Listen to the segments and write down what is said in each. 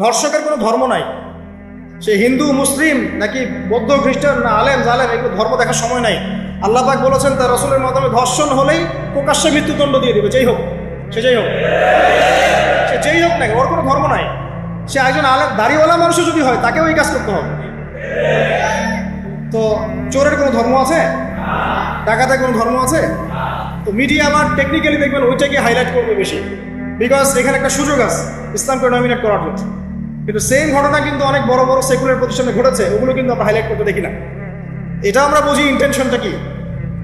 ধর্ষকের কোনো ধর্ম নাই, সে হিন্দু মুসলিম নাকি বৌদ্ধ খ্রিস্টান না আলেম জালেম, এগুলো ধর্ম দেখার সময় নাই। আল্লাহ পাক বলেছেন তার রাসূলের মাধ্যমে ধর্ষণ হলেই প্রকাশ্যে মৃত্যুদণ্ড দিয়ে দিবে, যেই হোক সে যেই হোক না, ওর কোনো ধর্ম নাই। সে একজন আলেম দাড়িওয়ালা মানুষও যদি হয় তাকেও এই কাজ করতে হবে। তো চোরের কোনো ধর্ম আছে? ডাকাতের কোনো ধর্ম আছে? তো মিডিয়া আবার টেকনিক্যালি দেখবেন ওইটাকে হাইলাইট করবে বেশি, বিকজ এখানে একটা সুযোগ আছে ইসলামকে ডমিনেট করার জন্য। কিন্তু সেম ঘটনা কিন্তু অনেক বড় বড় সেকুলার প্রতিষ্ঠানে ঘটেছে, ওগুলো কিন্তু আমরা হাইলাইট করতে দেখি না। এটা আমরা বুঝি ইন্টেনশনটা কি।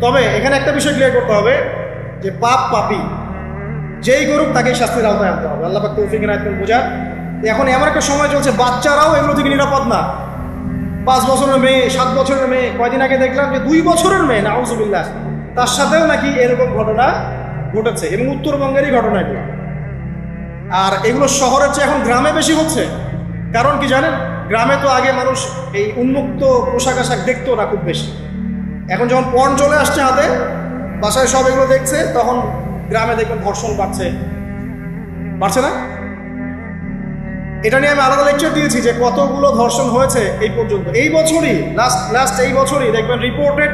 তবে এখানে একটা বিষয় ক্লিয়ার করতে হবে যে পাপী যেই করুক তাকেই শাস্তির আওতায় আনতে হবে। আল্লাহ পাক তৌফিক এনায়েত করুন বোঝার। এখন এমন একটা সময় চলছে বাচ্চারাও এগুলো থেকে নিরাপদ না। 5 বছরের মেয়ে, 7 বছরের মেয়ে, কয়দিন আগে দেখলাম যে 2 বছরের মেয়ে, নাউজুবিল্লাহ, তার সাথেও নাকি এরকম ঘটনা ঘটেছে, এবং উত্তরবঙ্গেরই ঘটনা এগুলো। আর এগুলো শহরের চেয়ে এখন গ্রামে বেশি হচ্ছে। কারণ কি জানেন, গ্রামে তো আগে মানুষ এই উন্মুক্ত পোশাক আশাক দেখতো না খুব বেশি। এখন যখন পর্ন চলে আসছে হাতে, বাসায় সব এগুলো দেখছে, তখন গ্রামে দেখবেন ধর্ষণ বাড়ছে না? এটা নিয়ে আমি আলাদা লেকচার দিয়েছি যে কতগুলো ধর্ষণ হয়েছে এই পর্যন্ত। এই বছরই লাস্ট এই বছরই দেখবেন রিপোর্টেড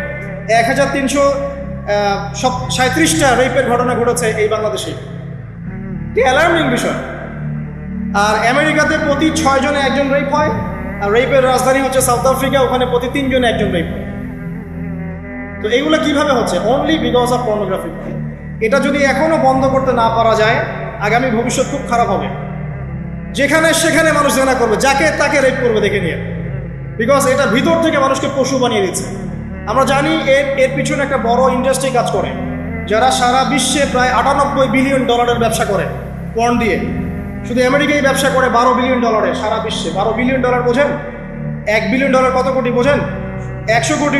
1337টা রেপের ঘটনা ঘটেছে এই বাংলাদেশে। কি অ্যালার্মিং বিষয়। আর আমেরিকাতে প্রতি 6 জনে একজন রেপ হয়, আর রেপের রাজধানী হচ্ছে সাউথ আফ্রিকা, ওখানে প্রতি 3 জনে একজন রেপ হয়। তো এইগুলো কিভাবে হচ্ছে? Only because of pornography. এটা যদি এখনো বন্ধ করতে না পারা যায়, আগামী ভবিষ্যৎ খুব খারাপ হবে। যেখানে সেখানে মানুষ জেনা করবে, যাকে তাকে রেপ করবে দেখে নিয়ে, বিকজ এটা ভিতর থেকে মানুষকে পশু বানিয়ে দিচ্ছে। আমরা জানি এর পিছনে একটা বড় ইন্ডাস্ট্রি কাজ করে, যারা সারা বিশ্বে প্রায় $98 বিলিয়ন ব্যবসা করে পর্ন দিয়ে। শুধু আমেরিকায় ব্যবসা করে $12 বিলিয়ন সারা বিশ্বে। $12 বিলিয়ন বোঝেন? $1 বিলিয়ন কত কোটি বোঝেন? $100 কোটি।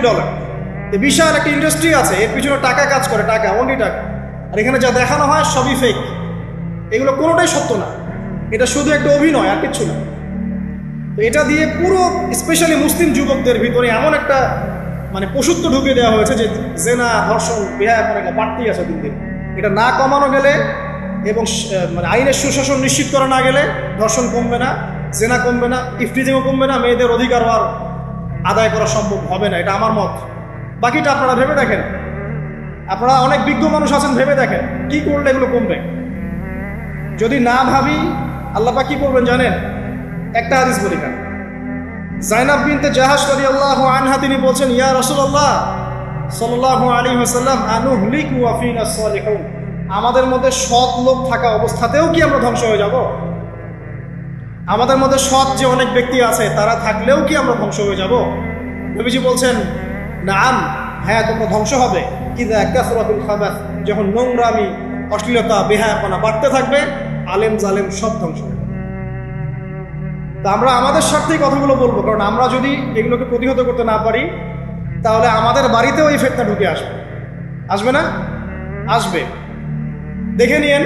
বিশাল একটা ইন্ডাস্ট্রি আছে, এর পিছনে টাকা কাজ করে, টাকা, অনলি টাকা। আর এখানে যা দেখানো হয় সবই ফেক, এগুলো কোনোটাই সত্য না, এটা শুধু একটা অভিনয় আর কিচ্ছু না। তো এটা দিয়ে পুরো স্পেশালি মুসলিম যুবকদের ভিতরে এমন একটা পশুত্ব ঢুকিয়ে দেওয়া হয়েছে যে জেনা, ধর্ষণ, বেহায়াপনা বাড়তেই আছে দিন দিন। এটা না কমানো গেলে এবং আইনের সুশাসন নিশ্চিত করা না গেলে ধর্ষণ কমবে না, জেনা কমবে না, ইফটিজিংও কমবে না, মেয়েদের অধিকার আদায় করা সম্ভব হবে না। এটা আমার মত। বাকিটা আপনারা ভেবে দেখেন, আপনারা অনেক বিজ্ঞ মানুষ আছেন, ভেবে দেখেন কি করলে এগুলো কমবে। যদি না ভাবি আল্লাহ পাক কি করবেন জানেন? একটা হাদিস বলি কেন, জাইনাব বিনতে জাহাশ রাদিয়াল্লাহু আনহা তিনি বলছেন, ইয়া রাসূলুল্লাহ সাল্লাল্লাহু আলাইহি ওয়াসাল্লাম, আনুহলিকু ওয়া ফিনা সালিহুন, আমাদের মধ্যে সৎ লোক থাকা অবস্থাতেও কি আমরা ধ্বংস হয়ে যাব? আমাদের মধ্যে সৎ যে অনেক ব্যক্তি আছে তারা থাকলেও কি আমরা ধ্বংস হয়ে যাব? নবীজি বলছেন, নাম, হ্যাঁ তোমরা ধ্বংস হবে। ইযা কাসরাতুল খাবাস, যখন নোংরামি, অশ্লীলতা, বেহায়াপনা বাড়তে থাকবে, আলেম জালেম সব ধ্বংস হবে। তা আমরা আমাদের স্বার্থেই কথাগুলো বলবো, কারণ আমরা যদি এগুলোকে প্রতিহত করতে না পারি তাহলে আমাদের বাড়িতেও এই ফিতনা ঢুকে আসবে না? আসবে। দেখে নিয়েন,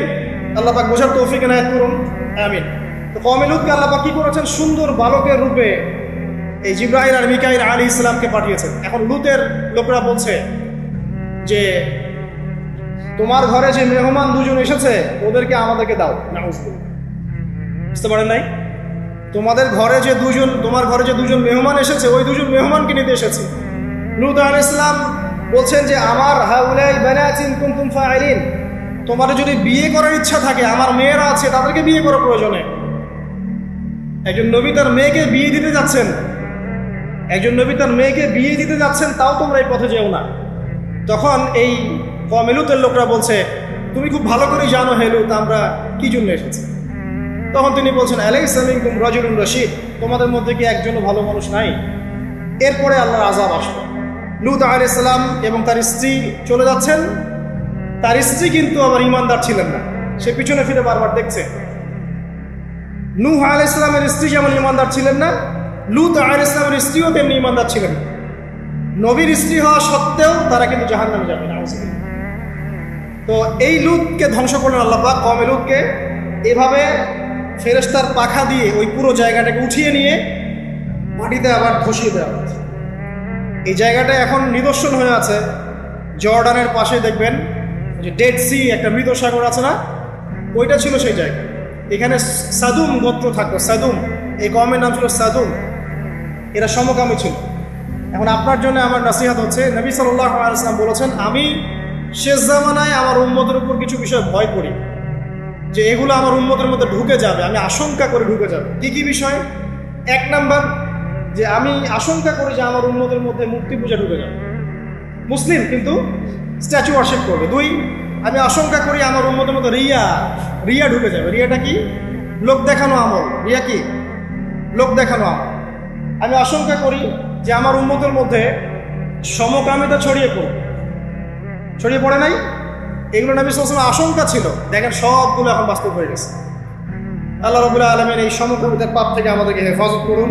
আল্লাহ পাক বোঝার তৌফিক এনায়েত করুন, আমিন। তো কওমে লূতকে আল্লাহ পাক কি করেছেন? সুন্দর বালকের রূপে এই জিবরাইল আর মিকাইল আলাইহিস সালামকে পাঠিয়েছেন। এখন লূতের লোকেরা বলছে যে তোমার ঘরে যে মেহমান 2 জন এসেছে ওদেরকে আমাদেরকে দাও। নাউজুবিল্লাহ, বুঝতে পারেন নাই? তোমার ঘরে যে 2 জন মেহমান এসেছে, ওই 2 জন মেহমানকে নিতে এসেছে। লূত আলাইহিস সালাম বলছেন যে আমার হাউলাই বানাতিন কুনতুম ফাইলিন, তোমার যদি বিয়ে করার ইচ্ছা থাকে, আমার মেয়েরা আছে, তাদেরকে বিয়ে করার প্রয়োজনে। একজন নবী তার মেয়েকে বিয়ে দিতে যাচ্ছেন, তাও তোমরা এই পথে যেও না। তখন এই কওমে লূতের লোকরা বলছে, তুমি খুব ভালো করে জানো হে লূত আমরা কি জন্য এসেছি। তখন তিনি বলছেন, আলাইসা মিনকুম রাজুলুন রাশীদ, তোমাদের মধ্যে কি একজনও ভালো মানুষ নাই? এরপরে আল্লাহর আযাব আসবে। লূত আলাইহিস সালাম এবং তার স্ত্রী চলে যাচ্ছেন। তার স্ত্রী কিন্তু আবার ঈমানদার ছিলেন না, সে পিছনে ফিরে বারবার দেখছে। নূহ আলাইহিস সালামের স্ত্রী যেমন ঈমানদার ছিলেন না, লূত আলাইহিস সালামের স্ত্রীও তেমনি ঈমানদার ছিলেন না। নবীর স্ত্রী হওয়া সত্ত্বেও তারা কিন্তু জাহান্নামে যাবে। তো এই লূতকে ধ্বংস করলেন আল্লাহ পাক, কওমে লূতকে এভাবে ফেরেশতার পাখা দিয়ে ওই পুরো জায়গাটাকে উঠিয়ে নিয়ে মাটিতে আবার ধসিয়ে দেওয়া হয়েছে। এই জায়গাটা এখন নিদর্শন হয়ে আছে। জর্ডানের পাশে দেখবেন যে ডেড সি, একটা মৃত সাগর আছে না, ওইটা ছিল সেই জায়গা। এখানে সাদুম গোত্র থাকতো, সাদুম, এই কওমের নাম ছিল সাদুম, এরা সমকামী ছিল। এখন আপনার জন্য আমার নসিহত হচ্ছে, নবী সাল্লাল্লাহু আলাইহি ওয়াসাল্লাম বলেছেন, আমি শেষ জামানায় আমার উম্মতের উপর কিছু বিষয় ভয় করি যে এগুলো আমার উম্মতের মধ্যে ঢুকে যাবে, আমি আশঙ্কা করে ঢুকে যাবে। কি কি বিষয়? এক নাম্বার, যে আমি আশঙ্কা করি যে আমার উম্মতের মধ্যে মূর্তি পূজা ঢুকে যাবে, মুসলিম কিন্তু স্ট্যাচু ওয়ার্শিপ করবে। দুই, আমি আশঙ্কা করি আমার উম্মতের মধ্যে রিয়া ঢুকে যাবে। রিয়াটা কি? লোক দেখানো আমল। রিয়া কি? লোক দেখানো আমল। আমি আশঙ্কা করি যে আমার উম্মতের মধ্যে সমকামিতা ছড়িয়ে পড়ে নাই? এগুলো নবী সাল্লাল্লাহু আলাইহি ওয়াসাল্লাম আশঙ্কা ছিল। দেখেন সবগুলো এখন বাস্তব হয়ে গেছে। আল্লাহ রাব্বুল আলামিন এই সমকামিতার পাপ থেকে আমাদেরকে হেফাজত করুন।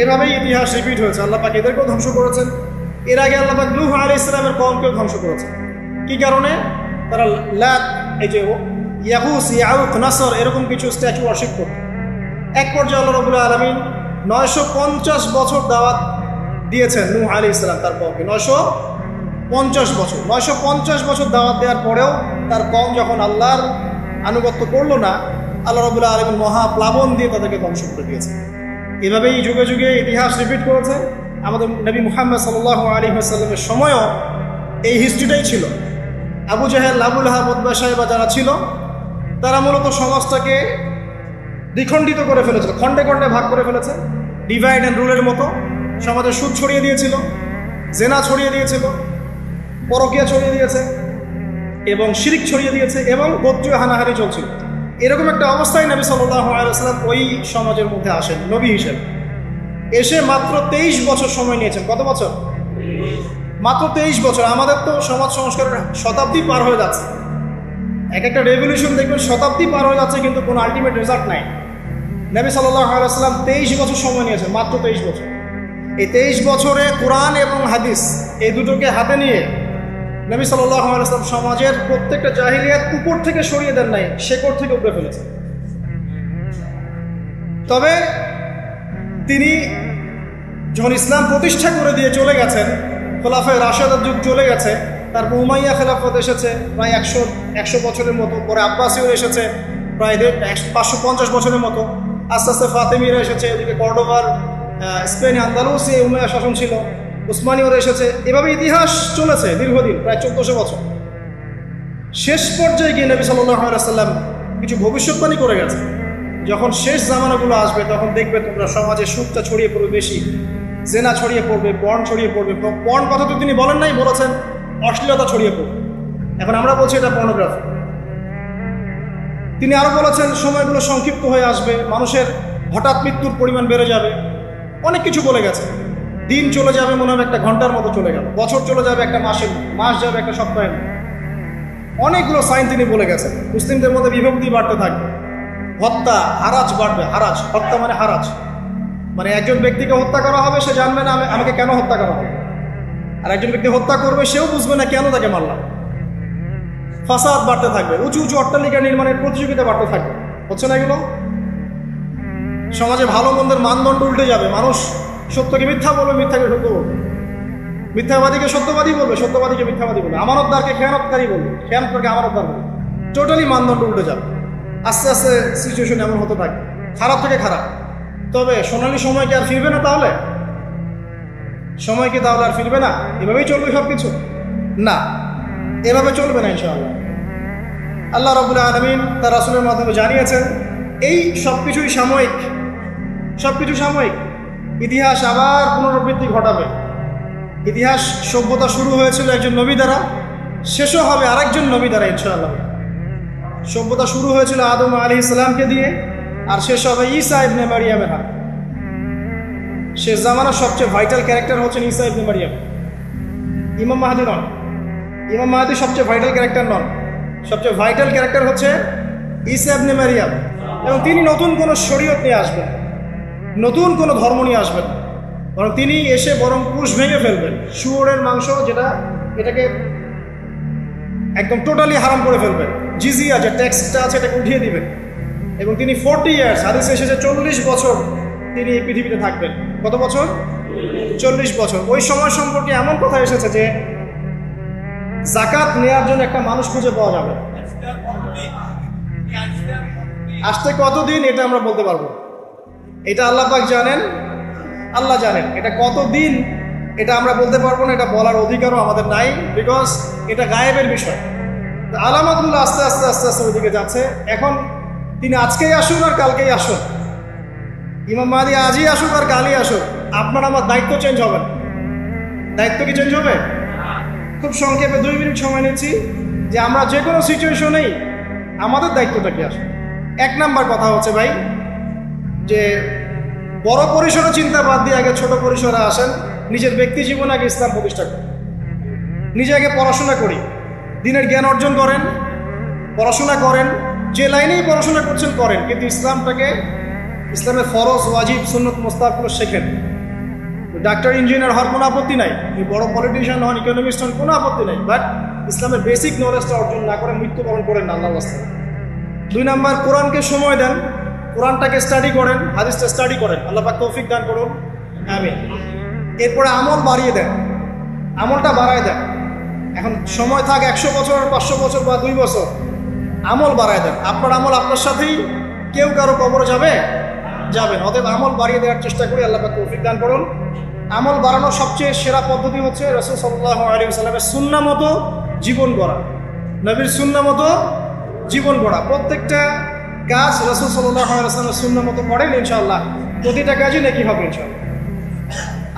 এভাবেই ইতিহাস রিপিট হয়েছে। আল্লাহ পাক এদেরকেও ধ্বংস করেছেন। এর আগে আল্লাহ পাক নূহ আলাইহিস সালামের কওমকেও ধ্বংস করেছেন। কি কারণে? তারা লাত, এই যে ইয়াগুস, ইয়াউক, নাসর, এরকম কিছু স্ট্যাচু ওয়ার্শিপ করত। এক পর্যায়ে আল্লাহ রাব্বুল আলামিন 950 বছর দাওয়াত দিয়েছেন নূহ আলাইহিস সালাম তার কওমকে। 950 বছর দাওয়াত দেওয়ার পরেও তার কওম যখন আল্লাহর আনুগত্য করলো না, আল্লাহ রাব্বুল আলামিন মহাপ্লাবন দিয়ে তাদেরকে ধ্বংস করে দিয়েছে। এভাবেই যুগে যুগে ইতিহাস রিপিট করেছে। আমাদের নবী মুহাম্মদ সাল্লাল্লাহু আলাইহি ওয়াসাল্লামের সময়ও এই হিস্ট্রিটাই ছিল। আবু জাহেল, আবু লাহাব, উতবা, শাইবা যারা ছিল, তারা মূলত সমাজটাকে দ্বিখণ্ডিত করে ফেলেছিল, খণ্ডে খণ্ডে ভাগ করে ফেলেছে। ডিভাইড অ্যান্ড রুলের মতো সমাজে সুদ ছড়িয়ে দিয়েছিল, জেনা ছড়িয়ে দিয়েছিল, পরকীয়া ছড়িয়ে দিয়েছে এবং শিরক ছড়িয়ে দিয়েছে এবং গোত্রীয় হানাহানি চলছিল। এরকম একটা অবস্থায় নবী সাল্লাল্লাহু আলাইহি ওয়াসাল্লাম ওই সমাজের মধ্যে আসেন নবী হিসেবে। এসে মাত্র 23 বছর সময় নিয়েছেন। কত বছর? মাত্র 23 বছর। আমাদের তো সমাজ সংস্কারের শতাব্দী পার হয়ে যাচ্ছে। এক একটা রেভলিউশন দেখবেন শতাব্দী পার হয়ে যাচ্ছে, কিন্তু কোনো আলটিমেট রেজাল্ট নাই। নবী সাল্লাল্লাহু আলাইহি ওয়াসাল্লাম 23 বছর সময় নিয়েছেন, মাত্র 23 বছর। এই 23 বছরে কোরআন এবং হাদিস এই দুটোকে হাতে নিয়ে নবী সাল্লাল্লাহু আলাইহি ওয়াসাল্লাম সমাজের প্রত্যেকটা জাহিলিয়াত উপর থেকে সরিয়ে দেন নাই, শেকড় থেকে উপরে ফেলেছেন। তবে তিনি যখন ইসলাম প্রতিষ্ঠা করে দিয়ে চলে গেছেন, খোলাফায়ে রাশেদার যুগ চলে গেছে, তারপর উমাইয়া খেলাফত এসেছে প্রায় 100 বছরের মতো, পরে আব্বাসীয় এসেছে প্রায় 550 বছরের মতো, আস্তে আস্তে ফাতেমিরা এসেছে, এদিকে কর্ডোভার, স্পেন, আন্দালুসি উমাইয়া শাসন ছিল, উসমানীয়রা এসেছে। এভাবে ইতিহাস চলেছে দীর্ঘদিন, প্রায় 1400 বছর। শেষ পর্যায়ে গিয়ে নবী সাল্লাল্লাহু আলাইহি ওয়াসাল্লাম কিছু ভবিষ্যৎবাণী করে গেছে, যখন শেষ জামানাগুলো আসবে তখন দেখবে তোমরা সমাজে সুদটা ছড়িয়ে পড়বে বেশি, জেনা ছড়িয়ে পড়বে, পর্ন ছড়িয়ে পড়বে। পর্ন কথা তো তিনি বলেন নাই, বলেছেন অশ্লীলতা ছড়িয়ে পড়বে। এখন আমরা বলছি এটা পর্নোগ্রাফি। তিনি আরো বলেছেন সময়গুলো সংক্ষিপ্ত হয়ে আসবে, মানুষের হঠাৎ মৃত্যুর পরিমাণ বেড়ে যাবে, অনেক কিছু বলে গেছে। দিন চলে যাবে মনে হবে একটা ঘন্টার মতো চলে গেল, বছর চলে যাবে একটা মাসের, মাস যাবে একটা সপ্তাহের। অনেকগুলো সাইন তিনি বলে গেছেন। মুসলিমদের মধ্যে বিভক্তি বাড়তে থাকবে, হত্যা, হারাজ বাড়বে। হারাজ, হত্যা মানে হারাজ, মানে একজন ব্যক্তিকে হত্যা করা হবে, সে জানবে না আমাকে কেন হত্যা করা হবে, আর একজন ব্যক্তি হত্যা করবে, সেও বুঝবে না কেন তাকে মারলাম। ফাসাদ বাড়তে থাকবে, উঁচু উঁচু অট্টালিকা নির্মাণের প্রতিযোগিতা বাড়তে থাকবে। হচ্ছে না এগুলো? সমাজে ভালো মন্দের মানদণ্ড উল্টে যাবে। মানুষ সত্যকে মিথ্যা বলবে, মিথ্যাকে সত্য বলবে, মিথ্যাবাদীকে সত্যবাদী বলবে, সত্যবাদীকে মিথ্যাবাদী বলবে, আমানতদারকে খেয়ানতকারী বলবে, খেয়ানতদারকে আমানতদার বলবে। টোটালি মানদণ্ড উল্টে যাবে। আস্তে আস্তে সিচুয়েশন এমন হতে থাকে, খারাপ থেকে খারাপ। তবে সোনালী সময় কি আর ফিরবে না? তাহলে সময় কি তাহলে আর ফিরবে না? এভাবেই চলবে সব কিছু? না, এভাবে চলবে না ইনশাআল্লাহ। আল্লাহ রাব্বুল আলামিন তার রাসূলের মাধ্যমে জানিয়েছেন এই সব কিছুই সাময়িক, সব কিছু সাময়িক। ইতিহাস আবার পুনরাবৃত্তি ঘটাবে। ইতিহাস, সভ্যতা শুরু হয়েছিল একজন নবী দ্বারা, শেষও হবে আরেকজন নবী দ্বারা ইনশাআল্লাহ। সভ্যতা শুরু হয়েছিল আদম আলাইহিস সালামকে দিয়ে, আর শেষ হবে ঈসা ইবনে মারিয়ামের হাতে। শেষ জামানার সবচেয়ে ভাইটাল ক্যারেক্টার হচ্ছেন ঈসা ইবনে মারিয়াম। ইমাম মাহদী নন, ইমাম মাহদী সবচেয়ে ভাইটাল ক্যারেক্টার নন। সবচেয়ে ভাইটাল ক্যারেক্টার হচ্ছে ঈসা ইবনে মারিয়াম। এবং তিনি নতুন কোনো শরীয়ত নিয়ে আসবেন, নতুন কোনো ধর্ম নিয়ে আসবেন, বরং তিনি এসে বরং ক্রুশ ভেঙে ফেলবেন। শুয়োরের মাংস যেটা, এটাকে একদম টোটালি হারাম করে ফেলবেন। জিজিয়া যে ট্যাক্সটা আছে এটাকে উঠিয়ে দিবেন। এবং তিনি 40 ইয়ার্স, হাদিসে এসেছে 40 বছর তিনি এই পৃথিবীতে থাকবেন। কত বছর? 40 বছর। ওই সময় সম্পর্কে এমন কথা এসেছে যে জাকাত নেওয়ার জন্য একটা মানুষ খুঁজে পাওয়া যাবে। আসতে কতদিন এটা আমরা বলতে পারবো, এটা আল্লাহ পাক জানেন, আল্লাহ জানেন। এটা কতদিন এটা আমরা বলতে পারবো না, এটা বলার অধিকারও আমাদের নাই, বিকজ এটা গায়েবের বিষয়। আলামতগুলো আস্তে আস্তে আস্তে আস্তে ওইদিকে যাচ্ছে। এখন তিনি আজকেই আসুন আর কালকেই আসুন, ইমাম মাহদী আজই আসুক আর কালই আসুক, আপনার আমার দায়িত্ব চেঞ্জ হবে না। দায়িত্ব কি চেঞ্জ হবে? খুব সংক্ষেপে 2 মিনিট সময় নিচ্ছি যে আমরা যে কোনো সিচুয়েশনেই আমাদের দায়িত্বটা কি আসে। 1 নাম্বার কথা হচ্ছে ভাই, যে বড় পরিসরে চিন্তা বাদ দিয়ে আগে ছোট পরিসরে আসেন। নিজের ব্যক্তি জীবনে আগে ইসলাম প্রতিষ্ঠা করেন, নিজে আগে পড়াশোনা করি, দিনের জ্ঞান অর্জন করেন, পড়াশোনা করেন, যে লাইনেই পড়াশোনা করছেন করেন, কিন্তু ইসলামটাকে, ইসলামের ফরজ ওয়াজিব সুন্নত মুস্তাহাবগুলো শেখেন। ডাক্তার ইঞ্জিনিয়ার হওয়ার কোনো আপত্তি নাই, বড় পলিটিশিয়ান হন, ইকোনমিস্ট হন, কোনো আপত্তি নাই, বাট ইসলামের বেসিক নলেজটা অর্জন না করে মৃত্যুবরণ করেন না আল্লাহর রাস্তায়। 2 নাম্বার, কোরআনকে সময় দেন, কোরআনটাকে স্টাডি করেন, হাদিসটা স্টাডি করেন, আল্লাহ পাক তৌফিক দান করুন, আমিন। এরপরে আমল বাড়িয়ে দেন, আমলটা বাড়ায় দেন। এখন সময় থাক 100 বছর, 500 বছর বা 2 বছর, আমল বাড়ায় দেন। আপনার আমল আপনার সাথেই, কেউ কারো কবরে যাবেন। অতএব আমল বাড়িয়ে দেওয়ার চেষ্টা করি, আল্লাহ পাক তৌফিক দান করুন। আমল বাড়ানোর সবচেয়ে সেরা পদ্ধতি হচ্ছে রাসূল সাল্লাল্লাহু আলাইহি ওয়াসাল্লামের সুন্নাহ মতো জীবন গড়া, নবীর সুন্নাহ মতো জীবন গড়া। প্রত্যেকটা কাজ রাসূল সাল্লাল্লাহু আলাইহি ওয়াসাল্লামের সুন্নাহ মতো করেন, ইনশাআল্লাহ প্রতিটা কাজই নেকি হবে ইনশাআল্লাহ।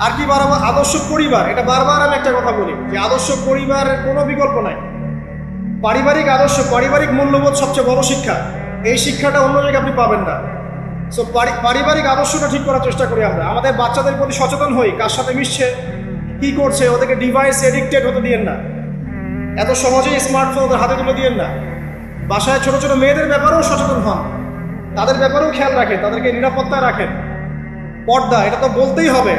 আর কি বারবার আদর্শ পরিবার, এটা বারবার আমি একটা কথা বলি যে আদর্শ পরিবারের কোনো বিকল্প নাই। পারিবারিক আদর্শ, পারিবারিক মূল্যবোধ সবচেয়ে বড় শিক্ষা। এই শিক্ষাটা অন্য জায়গায় আপনি পাবেন না। সো পারিবারিক আদর্শটা ঠিক করার চেষ্টা করি আমরা। আমাদের বাচ্চাদের প্রতি সচেতন হই, কার সাথে মিশছে, কি করছে, ওদেরকে ডিভাইস এডিক্টেড হতে দিয়েন না, এত সহজেই স্মার্টফোন ওদের হাতে তুলে দিয়েন না। বাসায় ছোট ছোট মেয়েদের ব্যাপারেও সচেতন হন, তাদের ব্যাপারেও খেয়াল রাখেন, তাদেরকে নিরাপত্তায় রাখেন। পর্দা, এটা তো বলতেই হবে,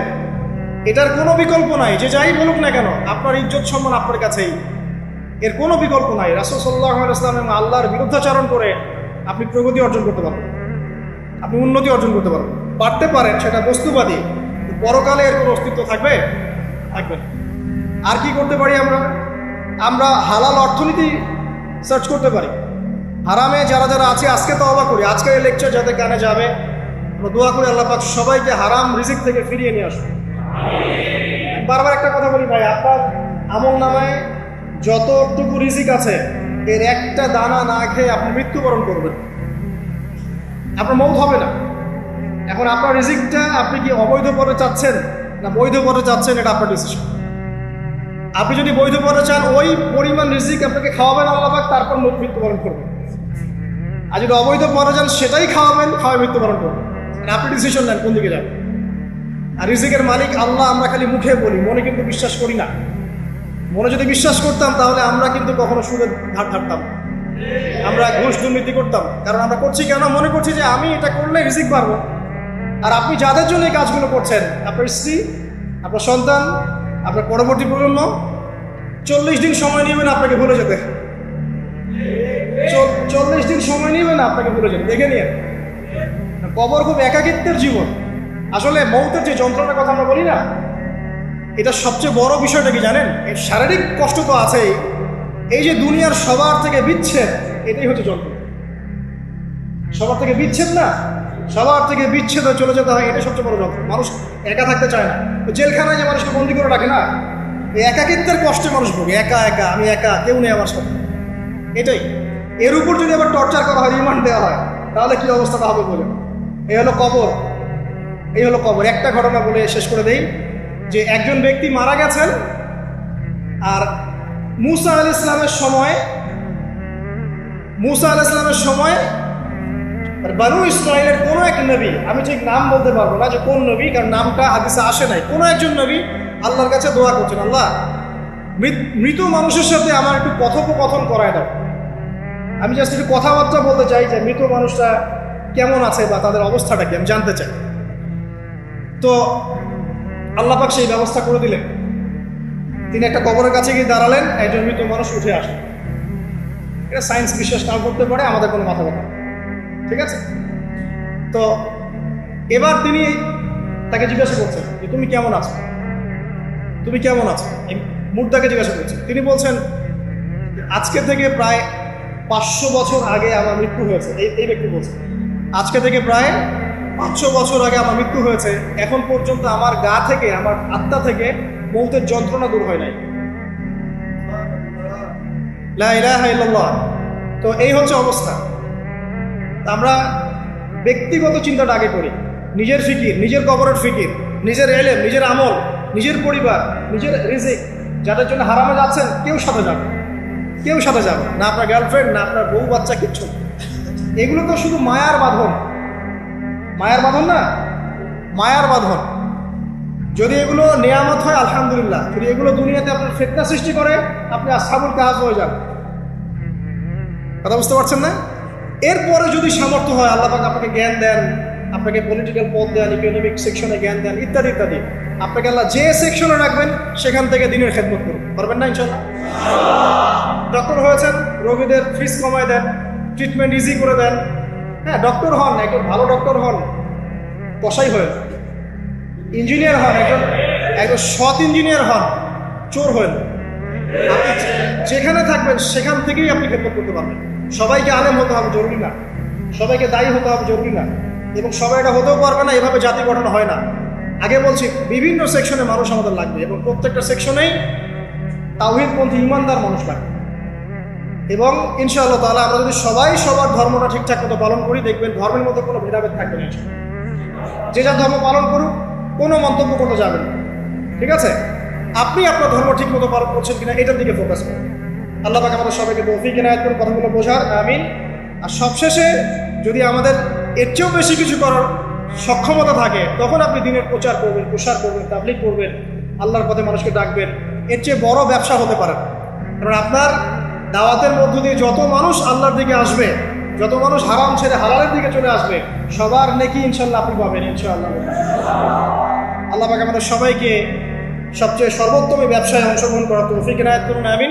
এটার কোনো বিকল্প নাই। যে যাই বলুক না কেন, আপনার ইজ্জত সম্মান আপনার কাছেই, এর কোনো বিকল্প নাই। রাসূল সাল্লাল্লাহু আলাইহি ওয়াসাল্লাম আল্লাহর বিরুদ্ধাচরণ করে আপনি প্রগতি অর্জন করতে পারবেন, আপনি উন্নতি অর্জন করতে পারতে পারেন, সেটা বস্তুবাদী। পরকালে এর কোনো অস্তিত্ব থাকবে? থাকবে না। আর কি করতে পারি আমরা হালাল অর্থনীতি সার্চ করতে পারি। হারামে যারা যারা আছে আজকে তওবা করি, আজকের এই লেকচার যাদের কানে যাবে, আমরা দোয়া করি আল্লাহ পাক সবাইকে হারাম রিজিক থেকে ফিরিয়ে নিয়ে আসুন। বারবার একটা কথা বলি ভাই, আপনার আমল নামায় যতটুকু রিজিক আছে এর একটা দানা না খেয়ে আপনি মৃত্যুবরণ করবেন, আপনার মৌত হবে না। এখন আপনার রিজিকটা আপনি কি অবৈধ পথে চাচ্ছেন না বৈধ পথে চাচ্ছেন, এটা আপনার ডিসিশন। আপনি যদি বৈধ পথে চান, ওই পরিমাণ রিজিক আপনাকে খাওয়াবেন আল্লাহ পাক, তারপর মৃত্যুবরণ করবেন। আর যদি অবৈধ পথে যান, সেটাই খাওয়াবেন, খাওয়াই মৃত্যুবরণ করবেন। আপনি ডিসিশন নেন কোন দিকে যাবেন। আর রিজিকের মালিক আল্লাহ আমরা খালি মুখে বলি, মনে কিন্তু বিশ্বাস করি না। মনে যদি বিশ্বাস করতাম তাহলে আমরা কিন্তু কখনো সুদের ধার ধারতাম, আমরা ঘুষ দুর্নীতি করতাম। কারণ আমরা করছি কেন? মনে করছি যে আমি এটা করলে রিজিক পারবো। আর আপনি যাদের জন্য এই কাজগুলো করছেন, আপনার স্ত্রী, আপনার সন্তান, আপনার পরবর্তী প্রজন্ম, 40 দিন সময় নেবেন আপনাকে ভুলে যেতে। 40 দিন সময় নেবেন আপনাকে ভুলে যেতে, দেখে নিয়ে। কবর খুব একাকিত্বের জীবন। আসলে মৌতের যে যন্ত্রণার কথা আমরা বলি না, এটা সবচেয়ে বড় বিষয়টা কি জানেন? এই শারীরিক কষ্ট তো আছেই, এই যে দুনিয়ার সবার থেকে বিচ্ছেদ, এটাই হচ্ছে যন্ত্রণা। সবার থেকে বিচ্ছেদ না, সবার থেকে বিচ্ছেদ হয়ে চলে যেতে হয়, এটাই সবচেয়ে বড় যন্ত্রণা। মানুষ একা থাকতে চায় না। জেলখানায় যে মানুষকে বন্দি করে রাখে না, এই একাকিত্বের কষ্টে মানুষ ভোগে, একা একা, আমি একা, কেউ নেই আমার সাথে, এটাই। এর উপর যদি আবার টর্চার করা হয়, রিমান্ড দেওয়া হয়, তাহলে কি অবস্থাটা হবে বলে। এই হলো কবর, এই হলো কবর। একটা ঘটনা বলে শেষ করে দেই যে একজন ব্যক্তি মারা গেছেন, আর মুসা আলাইহিস সালামের সময় বানু ইসরাইলের কোনো এক নবী, আমি ঠিক নাম বলতে পারবো না যে কোন নবী, কারণ নামটা হাদিসে আসে নাই, কোনো একজন নবী আল্লাহর কাছে দোয়া করছেন, আল্লাহ মৃত মানুষের সাথে আমার একটু কথোপকথন করায় দাও। আমি জাস্ট একটু কথাবার্তা বলতে চাই যে মৃত মানুষটা কেমন আছে বা তাদের অবস্থাটা কি, আমি জানতে চাই। তো আল্লাহ পাক সেই ব্যবস্থা করে দিলেন। তিনি একটা কবরের কাছে গিয়ে দাঁড়ালেন, একজন মৃত মানুষ উঠে আসে। এটা সায়েন্স বিশ্বাস নাও করতে পারে, আমাদের কোনো মাথা ব্যথা, ঠিক আছে? তো এবার তিনি তাকে জিজ্ঞাসা করছেন যে তুমি কেমন আছো, তুমি কেমন আছো, এই মুর্দাকে জিজ্ঞাসা করছেন। তিনি বলছেন আজকে থেকে প্রায় 500 বছর আগে আমার মৃত্যু হয়েছে। এই ব্যক্তি বলছেন আজকে থেকে প্রায় 500 বছর আগে আমার মৃত্যু হয়েছে, এখন পর্যন্ত আমার গা থেকে, আমার আত্মা থেকে মৌতের যন্ত্রণা দূর হয় নাই। লা ইলাহা ইল্লাল্লাহ। তো এই হচ্ছে অবস্থা। আমরা ব্যক্তিগত চিন্তাটা আগে করি, নিজের ফিকির, নিজের কবরের ফিকির, নিজের এলেম, নিজের আমল, নিজের পরিবার, নিজের রিজিক। যাদের জন্য হারামে যাচ্ছেন কেউ সাথে যাবে, কেউ সাথে যাবে না, আপনার গার্লফ্রেন্ড না, আপনার বউ বাচ্চা, কিচ্ছু। এগুলো তো শুধু মায়ার বাঁধন, মায়ার বাঁধন না, মায়ার বাঁধন। যদি এগুলো নেয়ামত হয় আলহামদুলিল্লাহ, যদি এগুলো দুনিয়াতে আপনার ফিতনা সৃষ্টি করে, আপনি আসহাবুল কাহাফ হয়ে যান। কথা বুঝতে পারছেন না? এরপরে যদি সামর্থ্য হয়, আল্লাহ পাক আপনাকে জ্ঞান দেন, আপনাকে পলিটিক্যাল পদ দেন, ইকোনমিক সেকশনে জ্ঞান দেন, ইত্যাদি ইত্যাদি, আপনাকে আল্লাহ যে সেকশনে রাখবেন সেখান থেকে দিনের খেদমত করুন, পারবেন না ইনশাল্লাহ? ডক্টর হয়েছেন, রোগীদের ফিস কমায় দেন, ট্রিটমেন্ট ইজি করে দেন। হ্যাঁ, ডক্টর হন, একজন ভালো ডক্টর হন, কসাই হয়ে। ইঞ্জিনিয়ার হন, একজন সৎ ইঞ্জিনিয়ার হন, চোর হন। আপনি যেখানে থাকবেন সেখান থেকেই আপনি খেদমত করতে পারবেন। সবাইকে আলেম হতে হবে জরুরি না, সবাইকে দায়ী হতে হবে জরুরি না, এবং সবাই এটা হতেও পারবে না। এভাবে জাতি গঠন হয় না। আগে বলছি, বিভিন্ন সেকশনে মানুষ আমাদের লাগবে, এবং প্রত্যেকটা সেকশনেই তাওহীদপন্থী ইমানদার মানুষ লাগবে। এবং ইনশাআল্লাহ তাআলা আমরা যদি সবাই সবার ধর্মটা ঠিকঠাক মতো পালন করি, দেখবেন ধর্মের মধ্যে কোনো ভেদাভেদ থাকবে না। যে যার ধর্ম পালন করুক, কোনো মন্তব্য করতে যাবেন না, ঠিক আছে? আপনি আপনার ধর্ম ঠিক মতো পালন করছেন কিনা এটার দিকে ফোকাস করুন। আল্লাহ পাক আমাদের সবাইকে তৌফিক ইনায়াত করুন কথাগুলো বোঝার, আমিন। আর সবশেষে যদি আমাদের এর চেয়েও বেশি কিছু করার সক্ষমতা থাকে, তখন আপনি দিনের প্রচার করবেন, প্রসার করবেন, তাবলীগ করবেন, আল্লাহর পথে মানুষকে ডাকবেন। এর চেয়ে বড় ব্যবসা হতে পারে, কারণ আপনার দাওয়াতের মধ্য দিয়ে যত মানুষ আল্লাহর দিকে আসবে, যত মানুষ হারাম ছেড়ে হালালের দিকে চলে আসবে, সবার নেকি ইনশাল্লাহ আপনি পাবেন ইনশাআল্লাহ। আল্লাহ পাক আমাদের সবাইকে সবচেয়ে সর্বোত্তম ব্যবসায় অংশগ্রহণ করার তৌফিক ইনায়াত করুন, আমিন।